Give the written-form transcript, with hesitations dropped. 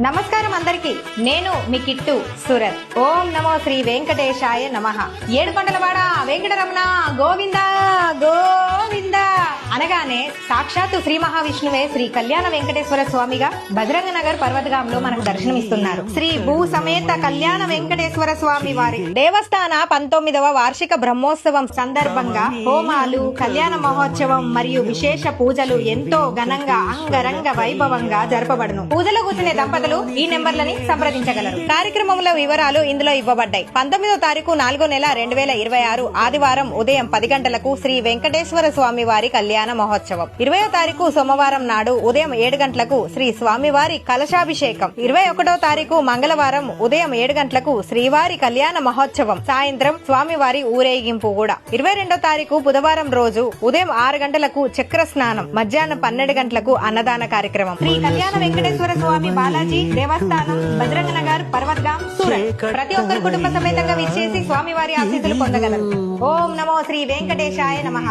నమస్కారం అందరికి. నేను మీ కిట్టు సూరత్. ఓం నమో శ్రీ వెంకటేశాయ నమః. ఏడుకొండలవాడ వెంకటరమణ గోవింద గోవింద అనగానే సాక్షాత్తు శ్రీ మహావిష్ణువే శ్రీ కళ్యాణ వెంకటేశ్వర స్వామిగా బజరంగ నగర్ పర్వతగాంలో మనకు దర్శనమిస్తున్నారు. శ్రీ భూ సమేత కళ్యాణ వెంకటేశ్వర స్వామి వారి దేవస్థాన 19వ వార్షిక బ్రహ్మోత్సవం సందర్భంగా హోమాలు, కళ్యాణ మహోత్సవం మరియు విశేష పూజలు ఎంతో ఘనంగా అంగరంగ వైభవంగా జరపబడును. పూజలో కూర్చునే దంపతులు ఈ నెంబర్లని సంప్రదించగలరు. కార్యక్రమంలో వివరాలు ఇందులో ఇవ్వబడ్డాయి. 19వ తారీఖు 4వ నెల 2026 ఆదివారం ఉదయం 10 గంటలకు శ్రీ వెంకటేశ్వర స్వామి వారి కళ్యాణ మహోత్సవం. 20వ తారీఖు సోమవారం నాడు ఉదయం 7 గంటలకు శ్రీ స్వామివారి కలశాభిషేకం. 21వ తారీఖు మంగళవారం ఉదయం 7 గంటలకు శ్రీవారి కళ్యాణ మహోత్సవం. సాయంత్రం స్వామివారి ఊరేగింపు కూడా. 22వ తారీఖు బుధవారం రోజు ఉదయం 6 గంటలకు చక్ర స్నానం. మధ్యాహ్నం 12 గంటలకు అన్నదాన కార్యక్రమం. శ్రీ కళ్యాణ వెంకటేశ్వర స్వామి బాలాజీ దేవస్థానం, బజరంగ నగర్, పర్వత్గాం, సూరత్. ప్రతి ఒక్కరు కుటుంబ సమేతంగా విచ్చేసి స్వామివారి ఆశీస్సులు పొందగలరు. ఓం నమో శ్రీ వెంకటేశాయ నమః.